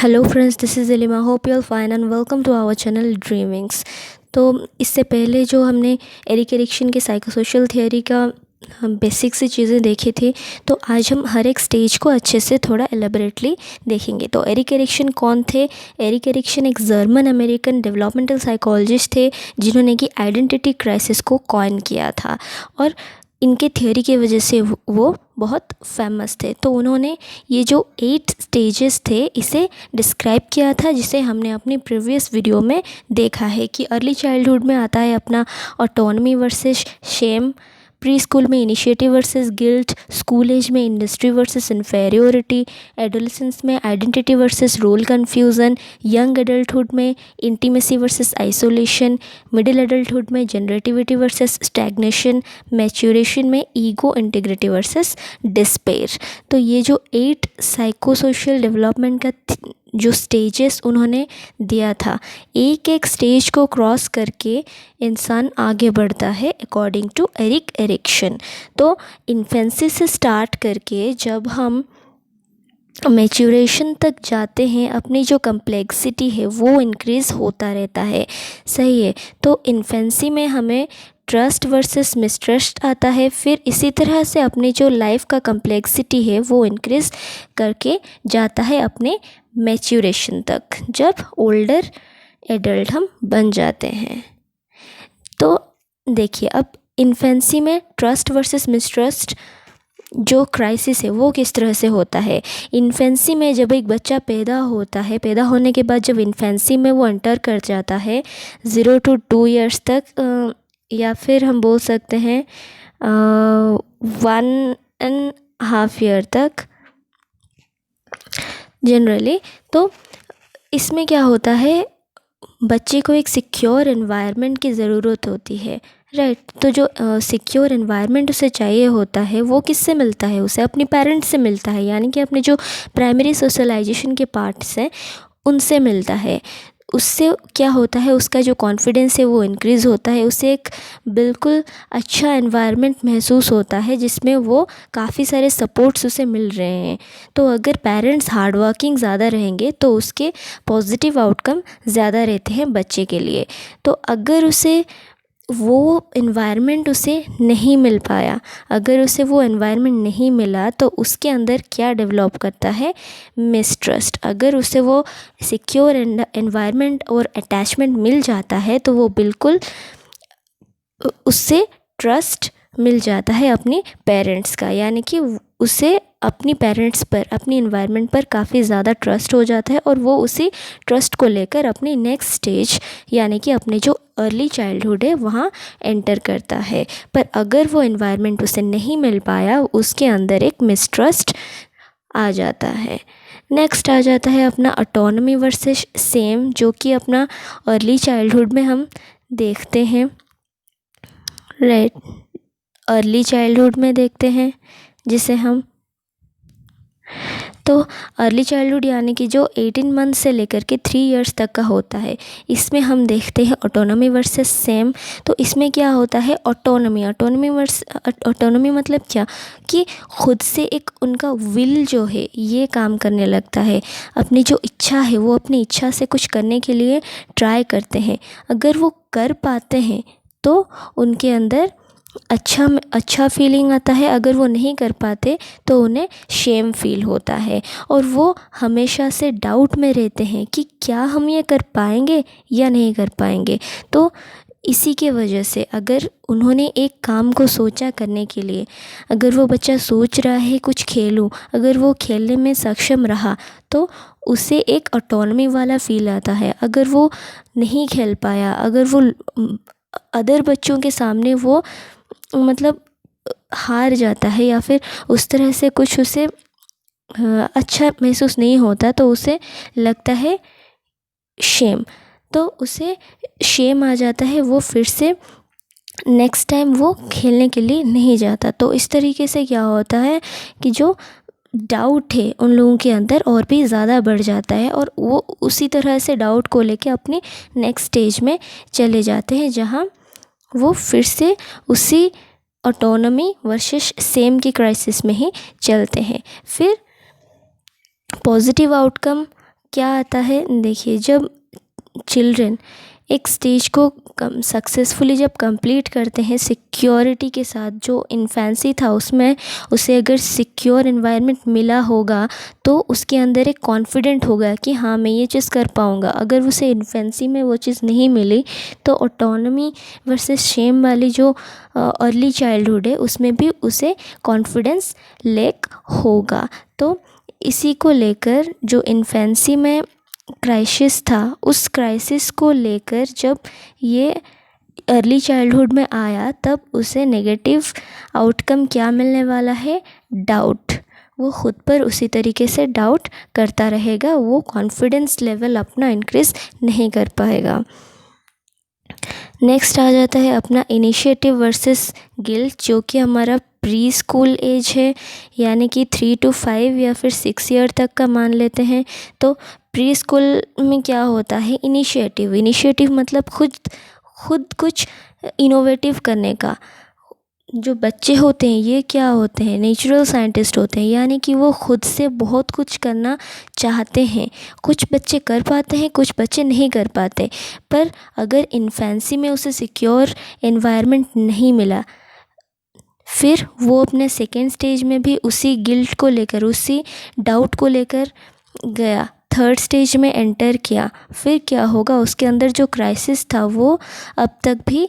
Hello friends, this is Ilima. Hope you are fine and welcome to our channel Dreamings. तो इससे पहले जो हमने एरिक एरिक्सन के साइकोसोशल थियोरी का बेसिक सी चीज़ें देखी थी, तो आज हम हर एक स्टेज को अच्छे से थोड़ा एलेबरेटली देखेंगे। तो एरिक एरिक्सन कौन थे? एरिक एरिक्सन एक जर्मन अमेरिकन डेवलपमेंटल साइकोलॉजिस्ट थे जिन्होंने कि आइडेंटिटी क्राइसिस को कॉइन किया था, और इनके थियोरी की वजह से वो बहुत फेमस थे। तो उन्होंने ये जो 8 स्टेजेस थे इसे डिस्क्राइब किया था, जिसे हमने अपनी प्रीवियस वीडियो में देखा है कि अर्ली चाइल्डहुड में आता है अपना autonomy versus shame, preschool में initiative versus guilt, school age में इंडस्ट्री वर्सेस इन्फेरियोरिटी, एडोलेसेंस में identity versus role confusion, young adulthood में intimacy versus isolation, middle adulthood में जनरेटिविटी वर्सेस स्टैग्नेशन, मैच्योरेशन में ईगो इंटीग्रिटी वर्सेस डिस्पेयर। तो ये जो 8 psychosocial development का जो स्टेजेस उन्होंने दिया था, एक एक स्टेज को क्रॉस करके इंसान आगे बढ़ता है अकॉर्डिंग टू एरिक एरिक्सन। तो इन्फेंसी से स्टार्ट करके जब हम मैच्योरेशन तक जाते हैं, अपनी जो कम्प्लेक्सिटी है वो इंक्रीज़ होता रहता है। सही है। तो इन्फेंसी में हमें ट्रस्ट वर्सेस मिसट्रस्ट आता है, फिर इसी तरह से अपनी जो लाइफ का कम्प्लेक्सिटी है वो इंक्रीज़ करके जाता है अपने मैच्योरेशन तक, जब ओल्डर एडल्ट हम बन जाते हैं। तो देखिए, अब इन्फेंसी में ट्रस्ट वर्सेस मिसट्रस्ट जो क्राइसिस है वो किस तरह से होता है। इन्फेंसी में जब एक बच्चा पैदा होता है, पैदा होने के बाद जब इन्फेंसी में वो एंटर कर जाता है 0 to 2 ईयर्स तक, या फिर हम बोल सकते हैं 1.5 ईयर तक जनरली। तो इसमें क्या होता है, बच्चे को एक सिक्योर एनवायरनमेंट की ज़रूरत होती है, राइट। तो जो सिक्योर एनवायरनमेंट उसे चाहिए होता है वो किससे मिलता है? उसे अपने पेरेंट्स से मिलता है, यानी कि अपने जो प्राइमरी सोशलाइजेशन के पार्ट्स हैं उनसे मिलता है। उससे क्या होता है, उसका जो कॉन्फिडेंस है वो इंक्रीज़ होता है, उसे एक बिल्कुल अच्छा एनवायरनमेंट महसूस होता है जिसमें वो काफ़ी सारे सपोर्ट्स उसे मिल रहे हैं। तो अगर पेरेंट्स हार्ड वर्किंग ज़्यादा रहेंगे तो उसके पॉजिटिव आउटकम ज़्यादा रहते हैं बच्चे के लिए। तो अगर उसे वो एनवायरनमेंट उसे नहीं मिल पाया, अगर उसे वो एनवायरनमेंट नहीं मिला, तो उसके अंदर क्या डेवलप करता है? मिसट्रस्ट। अगर उसे वो सिक्योर एनवायरनमेंट और अटैचमेंट मिल जाता है तो वो बिल्कुल उससे ट्रस्ट मिल जाता है अपने पेरेंट्स का, यानी कि उसे अपनी पेरेंट्स पर, अपनी एनवायरनमेंट पर काफ़ी ज़्यादा ट्रस्ट हो जाता है, और वो उसी ट्रस्ट को लेकर अपनी नेक्स्ट स्टेज यानी कि अपने जो अर्ली चाइल्डहुड है वहाँ एंटर करता है। पर अगर वो एनवायरनमेंट उसे नहीं मिल पाया, उसके अंदर एक मिसट्रस्ट आ जाता है। नेक्स्ट आ जाता है अपना ऑटोनमी वर्सेस सेम, जो कि अपना अर्ली चाइल्डहुड में हम देखते हैं, राइट। अर्ली चाइल्डहुड में देखते हैं जिसे हम, तो अर्ली चाइल्डहुड यानी कि जो 18 मंथ से लेकर के 3 इयर्स तक का होता है, इसमें हम देखते हैं ऑटोनॉमी वर्सेस सेम। तो इसमें क्या होता है, ऑटोनॉमी मतलब क्या कि खुद से एक उनका विल जो है ये काम करने लगता है, अपनी जो इच्छा है वो अपनी इच्छा से कुछ करने के लिए ट्राई करते हैं। अगर वो कर पाते हैं तो उनके अंदर अच्छा फीलिंग आता है, अगर वो नहीं कर पाते तो उन्हें शेम फील होता है, और वो हमेशा से डाउट में रहते हैं कि क्या हम ये कर पाएंगे या नहीं कर पाएंगे। तो इसी के वजह से अगर उन्होंने एक काम को सोचा करने के लिए, अगर वो बच्चा सोच रहा है कुछ खेलूं, अगर वो खेलने में सक्षम रहा तो उसे एक ऑटोनॉमी वाला फील आता है। अगर वो नहीं खेल पाया, अगर वो अदर बच्चों के सामने वो मतलब हार जाता है, या फिर उस तरह से कुछ उसे अच्छा महसूस नहीं होता, तो उसे लगता है शेम, तो उसे शेम आ जाता है, वो फिर से नेक्स्ट टाइम वो खेलने के लिए नहीं जाता। तो इस तरीके से क्या होता है कि जो डाउट है उन लोगों के अंदर और भी ज़्यादा बढ़ जाता है, और वो उसी तरह से डाउट को लेके अपने नेक्स्ट स्टेज में चले जाते हैं, जहाँ वो फिर से उसी ऑटोनॉमी वर्सेस सेम की क्राइसिस में ही चलते हैं। फिर पॉजिटिव आउटकम क्या आता है, देखिए जब चिल्ड्रन एक स्टेज को सक्सेसफुली जब कंप्लीट करते हैं सिक्योरिटी के साथ, जो इन्फेंसी था उसमें उसे अगर सिक्योर एनवायरनमेंट मिला होगा तो उसके अंदर एक कॉन्फिडेंट होगा कि हाँ मैं ये चीज़ कर पाऊँगा। अगर उसे इन्फेंसी में वो चीज़ नहीं मिली तो ऑटोनॉमी वर्सेस शेम वाली जो अर्ली चाइल्डहुड है उसमें भी उसे कॉन्फिडेंस लैक होगा। तो इसी को लेकर जो इन्फेंसी में क्राइसिस था, उस क्राइसिस को लेकर जब ये अर्ली चाइल्डहुड में आया तब उसे नेगेटिव आउटकम क्या मिलने वाला है, डाउट। वो ख़ुद पर उसी तरीके से डाउट करता रहेगा, वो कॉन्फिडेंस लेवल अपना इंक्रीज़ नहीं कर पाएगा। नेक्स्ट आ जाता है अपना इनिशिएटिव वर्सेस गिल्ट, जो कि हमारा प्री स्कूल एज है, यानी कि 3 to 5 या फिर 6 ईयर तक का मान लेते हैं। तो प्री स्कूल में क्या होता है, इनिशिएटिव मतलब खुद कुछ इनोवेटिव करने का। जो बच्चे होते हैं ये क्या होते हैं, नेचुरल साइंटिस्ट होते हैं, यानी कि वो खुद से बहुत कुछ करना चाहते हैं। कुछ बच्चे कर पाते हैं, कुछ बच्चे नहीं कर पाते। पर अगर इन्फेंसी में उसे सिक्योर एनवायरनमेंट नहीं मिला, फिर वो अपने सेकेंड स्टेज में भी उसी गिल्ट को लेकर, उसी डाउट को लेकर गया, थर्ड स्टेज में एंटर किया, फिर क्या होगा, उसके अंदर जो क्राइसिस था वो अब तक भी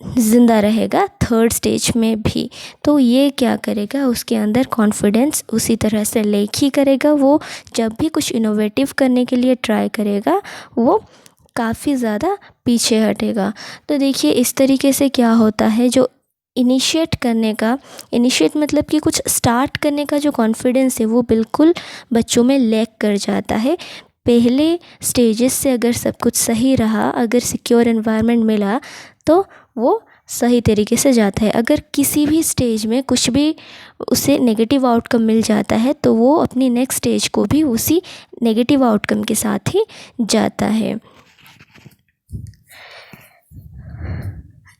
ज़िंदा रहेगा थर्ड स्टेज में भी। तो ये क्या करेगा, उसके अंदर कॉन्फिडेंस उसी तरह से लेक ही करेगा। वो जब भी कुछ इनोवेटिव करने के लिए ट्राई करेगा वो काफ़ी ज़्यादा पीछे हटेगा। तो देखिए इस तरीके से क्या होता है, जो इनिशिएट मतलब कि कुछ स्टार्ट करने का जो कॉन्फिडेंस है वो बिल्कुल बच्चों में लैक कर जाता है। पहले स्टेजेस से अगर सब कुछ सही रहा, अगर सिक्योर एनवायरनमेंट मिला तो वो सही तरीके से जाता है। अगर किसी भी स्टेज में कुछ भी उसे नेगेटिव आउटकम मिल जाता है तो वो अपनी नेक्स्ट स्टेज को भी उसी नेगेटिव आउटकम के साथ ही जाता है।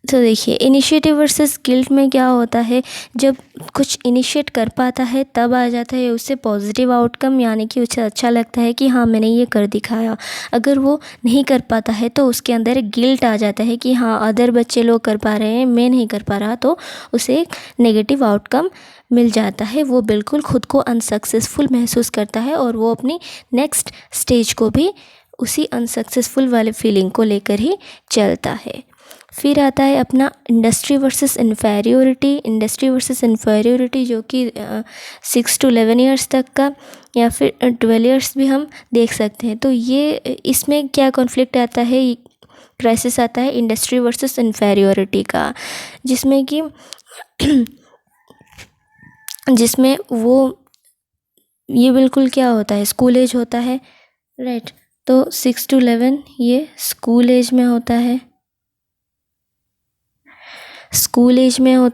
तो देखिए इनिशिएटिव वर्सेस गिल्ट में क्या होता है, जब कुछ इनिशिएट कर पाता है तब आ जाता है उससे पॉजिटिव आउटकम, यानी कि उसे अच्छा लगता है कि हाँ मैंने ये कर दिखाया। अगर वो नहीं कर पाता है तो उसके अंदर एक गिल्ट आ जाता है कि हाँ अदर बच्चे लोग कर पा रहे हैं, मैं नहीं कर पा रहा, तो उसे एक नेगेटिव आउटकम मिल जाता है। वो बिल्कुल ख़ुद को अनसक्सेसफुल महसूस करता है और वो अपनी नेक्स्ट स्टेज को भी उसी अनसक्सेसफुल वाले फीलिंग को लेकर ही चलता है। फिर आता है अपना इंडस्ट्री वर्सेस इन्फेरियोरिटी, जो कि 6 to 11 ईयर्स तक का या फिर 12 ईयर्स भी हम देख सकते हैं। तो ये इसमें क्या कॉन्फ्लिक्ट आता है, क्राइसिस आता है इंडस्ट्री वर्सेस इन्फेरियोरिटी का, जिसमें वो ये बिल्कुल क्या होता है, स्कूल एज होता है, राइट। तो 6 to 11 ये स्कूल एज में होता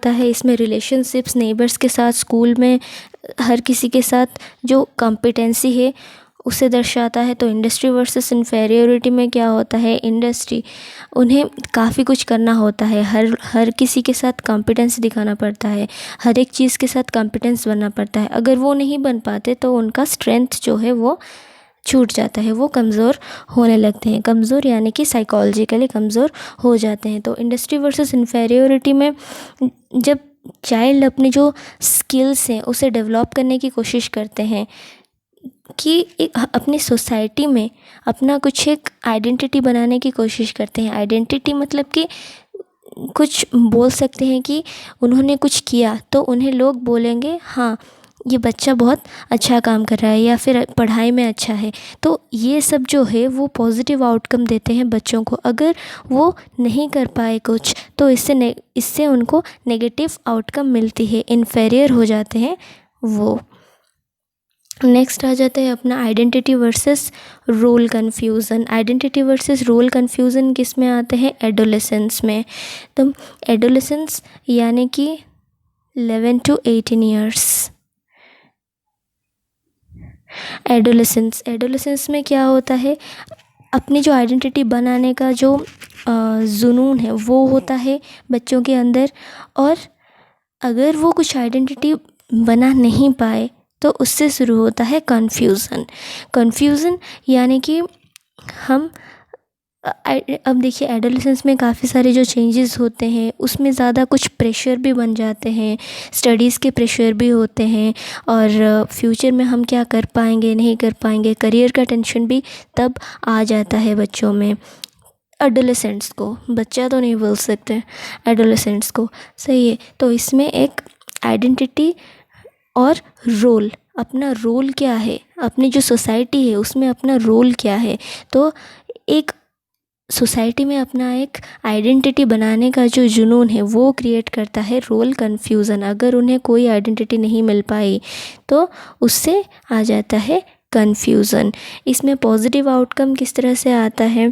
है, इसमें रिलेशनशिप्स नेबर्स के साथ, स्कूल में हर किसी के साथ जो कॉम्पिटेंसी है उसे दर्शाता है। तो इंडस्ट्री वर्सेस इन्फेरियोरिटी में क्या होता है, उन्हें काफ़ी कुछ करना होता है, हर किसी के साथ कॉम्पिटेंस दिखाना पड़ता है, हर एक चीज़ के साथ कॉम्पिटेंस बनना पड़ता है। अगर वो नहीं बन पाते तो उनका स्ट्रेंथ जो है वो छूट जाता है, वो कमज़ोर होने लगते हैं, कमज़ोर यानी कि साइकोलॉजिकली कमज़ोर हो जाते हैं। तो इंडस्ट्री वर्सेस इन्फेरियोरिटी में जब चाइल्ड अपने जो स्किल्स हैं उसे डेवलप करने की कोशिश करते हैं कि अपनी सोसाइटी में अपना कुछ एक आइडेंटिटी बनाने की कोशिश करते हैं। आइडेंटिटी मतलब कि कुछ बोल सकते हैं कि उन्होंने कुछ किया तो उन्हें लोग बोलेंगे हाँ ये बच्चा बहुत अच्छा काम कर रहा है या फिर पढ़ाई में अच्छा है। तो ये सब जो है वो पॉजिटिव आउटकम देते हैं बच्चों को। अगर वो नहीं कर पाए कुछ तो इससे उनको नेगेटिव आउटकम मिलती है, इन्फेरियर हो जाते हैं वो। नेक्स्ट आ जाता है अपना आइडेंटिटी वर्सेस रोल कन्फ्यूज़न किस में आते हैं, एडोलेसेंस में। तो एडोलेसेंस यानी कि 11 to 18 ईयर्स। एडोलेसेंस में क्या होता है, अपनी जो आइडेंटिटी बनाने का जो जुनून है वो होता है बच्चों के अंदर, और अगर वो कुछ आइडेंटिटी बना नहीं पाए तो उससे शुरू होता है कन्फ्यूज़न यानी कि हम अब देखिए एडोलेसेंस में काफ़ी सारे जो चेंजेस होते हैं उसमें ज़्यादा कुछ प्रेशर भी बन जाते हैं, स्टडीज़ के प्रेशर भी होते हैं और फ्यूचर में हम क्या कर पाएंगे नहीं कर पाएंगे, करियर का टेंशन भी तब आ जाता है बच्चों में। एडोलेसेंट्स को, बच्चा तो नहीं बोल सकते, एडोलेसेंट्स को, सही है। तो इसमें एक आइडेंटिटी और रोल, अपना रोल क्या है, अपनी जो सोसाइटी है उसमें अपना रोल क्या है, तो एक सोसाइटी में अपना एक आइडेंटिटी बनाने का जो जुनून है वो क्रिएट करता है रोल कन्फ्यूज़न। अगर उन्हें कोई आइडेंटिटी नहीं मिल पाई तो उससे आ जाता है कन्फ्यूज़न। इसमें पॉजिटिव आउटकम किस तरह से आता है,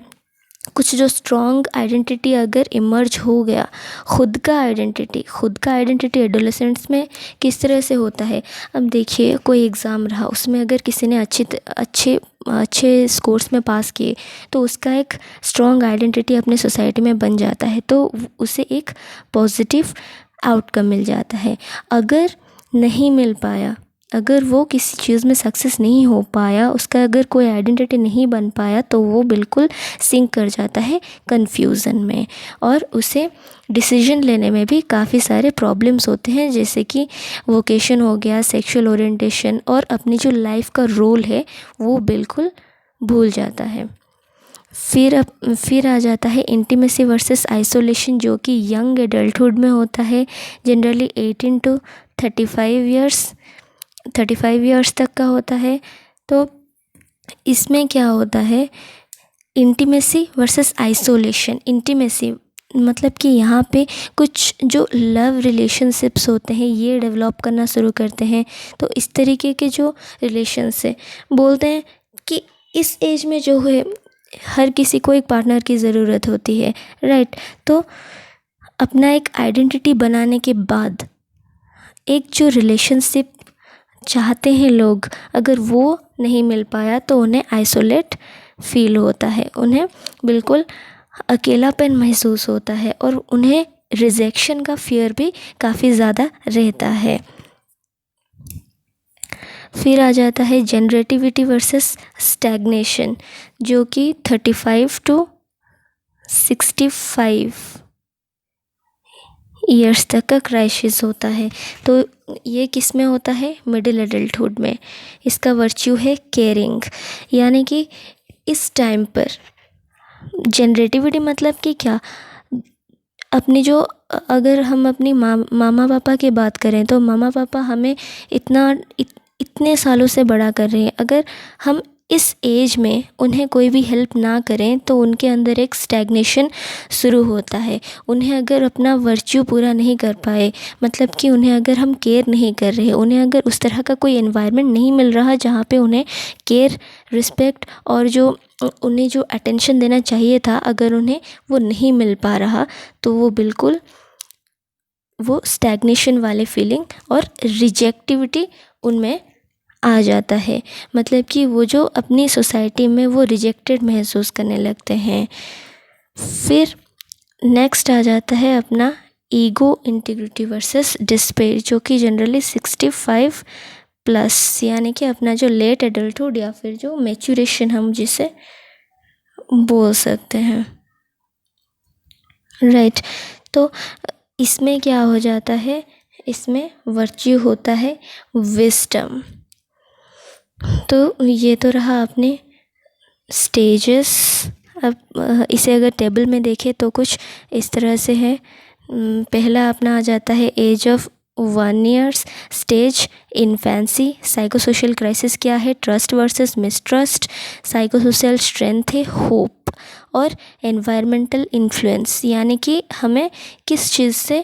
कुछ जो स्ट्रॉन्ग आइडेंटिटी अगर इमर्ज हो गया, खुद का आइडेंटिटी एडोलेसेंट्स में किस तरह से होता है। अब देखिए कोई एग्ज़ाम रहा, उसमें अगर किसी ने अच्छे स्कोर्स में पास किए तो उसका एक स्ट्रॉन्ग आइडेंटिटी अपने सोसाइटी में बन जाता है, तो उसे एक पॉजिटिव आउटकम मिल जाता है। अगर नहीं मिल पाया, अगर वो किसी चीज़ में सक्सेस नहीं हो पाया, उसका अगर कोई आइडेंटिटी नहीं बन पाया, तो वो बिल्कुल सिंक कर जाता है कन्फ्यूज़न में और उसे डिसीजन लेने में भी काफ़ी सारे प्रॉब्लम्स होते हैं, जैसे कि वोकेशन हो गया, सेक्सुअल ओरिएंटेशन और अपनी जो लाइफ का रोल है वो बिल्कुल भूल जाता है। फिर आ जाता है इंटीमेसी वर्सेस आइसोलेशन, जो कि यंग एडल्टहुड में होता है, जनरली 18 to 35 ईयर्स तक का होता है। तो इसमें क्या होता है, इंटीमेसी वर्सेस आइसोलेशन। इंटीमेसी मतलब कि यहाँ पे कुछ जो लव रिलेशनशिप्स होते हैं ये डेवलप करना शुरू करते हैं। तो इस तरीके के जो रिलेशन्स है, बोलते हैं कि इस एज में जो है हर किसी को एक पार्टनर की ज़रूरत होती है, राइट। तो अपना एक आइडेंटिटी बनाने के बाद एक जो रिलेशनशिप चाहते हैं लोग, अगर वो नहीं मिल पाया तो उन्हें आइसोलेट फील होता है, उन्हें बिल्कुल अकेलापन महसूस होता है और उन्हें रिजेक्शन का फियर भी काफ़ी ज़्यादा रहता है। फिर आ जाता है जनरेटिविटी वर्सेस स्टैग्नेशन, जो कि 35 to 65 ईयर्स तक का क्राइसिस होता है। तो ये किस में होता है, मिडिल एडल्टहुड में। इसका वर्च्यू है केयरिंग, यानी कि इस टाइम पर जनरेटिविटी मतलब कि क्या, अपनी जो, अगर हम अपनी मामा पापा की बात करें तो मामा पापा हमें इतने सालों से बड़ा कर रहे हैं, अगर हम इस एज में उन्हें कोई भी हेल्प ना करें तो उनके अंदर एक स्टैग्नेशन शुरू होता है। उन्हें अगर अपना वर्च्यू पूरा नहीं कर पाए, मतलब कि उन्हें अगर हम केयर नहीं कर रहे, उन्हें अगर उस तरह का कोई एनवायरनमेंट नहीं मिल रहा जहाँ पे उन्हें केयर, रिस्पेक्ट और जो उन्हें जो अटेंशन देना चाहिए था, अगर उन्हें वो नहीं मिल पा रहा, तो वो बिल्कुल वो स्टैग्नेशन वाले फीलिंग और रिजेक्टिविटी उनमें आ जाता है। मतलब कि वो जो अपनी सोसाइटी में वो रिजेक्टेड महसूस करने लगते हैं। फिर नेक्स्ट आ जाता है अपना ईगो इंटीग्रिटी वर्सेस डिस्पेयर, जो कि जनरली 65 प्लस, यानी कि अपना जो लेट एडल्टहुड या फिर जो मैच्योरेशन हम जिसे बोल सकते हैं, राइट। तो इसमें क्या हो जाता है, इसमें वर्च्यू होता है विजडम। तो ये तो रहा अपने स्टेजेस। अब इसे अगर टेबल में देखें तो कुछ इस तरह से है। पहला अपना आ जाता है age of 1 years, stage infancy, psychosocial crisis क्या है, trust versus mistrust, psychosocial strength है होप, और एनवायरमेंटल इन्फ्लुएंस, यानी कि हमें किस चीज़ से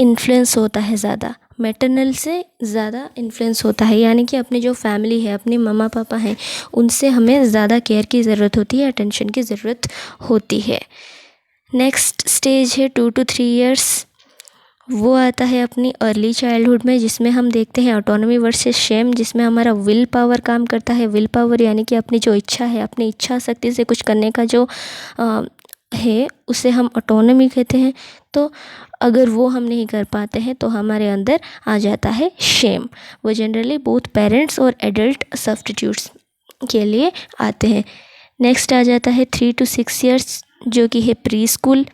इन्फ्लुएंस होता है ज़्यादा, मैटरनल से ज़्यादा इन्फ्लुएंस होता है, यानी कि अपनी जो फैमिली है, अपने मम्मा पापा हैं, उनसे हमें ज़्यादा केयर की ज़रूरत होती है, अटेंशन की ज़रूरत होती है। नेक्स्ट स्टेज है 2 to 3 ईयर्स, वो आता है अपनी अर्ली चाइल्डहुड में, जिसमें हम देखते हैं ऑटोनॉमी वर्सेस शेम, जिसमें हमारा विल पावर काम करता है। विल पावर यानी कि अपनी जो इच्छा है, अपनी इच्छा शक्ति से कुछ करने का जो है उसे हम ऑटोनॉमी कहते हैं। तो अगर वो हम नहीं कर पाते हैं तो हमारे अंदर आ जाता है शेम। वो जनरली बोथ पेरेंट्स और एडल्ट सब्स्टिट्यूट्स के लिए आते हैं। नेक्स्ट आ जाता है 3 to 6 ईयर्स, जो कि है pre school.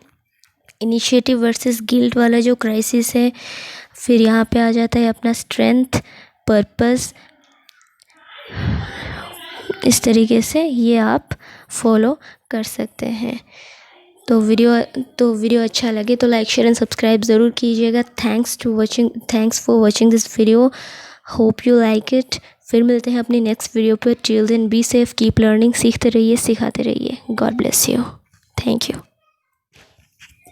Initiative versus guilt वाला जो क्राइसिस है। फिर यहाँ पे आ जाता है अपना स्ट्रेंथ, पर्पस। इस तरीके से ये आप फॉलो कर सकते हैं। तो वीडियो अच्छा लगे तो लाइक शेयर एंड सब्सक्राइब ज़रूर कीजिएगा। Thanks for watching this video. Hope you like it. फिर मिलते हैं अपनी नेक्स्ट वीडियो पर। Till then be safe, keep learning. सीखते रहिए, सिखाते रहिए। God bless you. Thank you.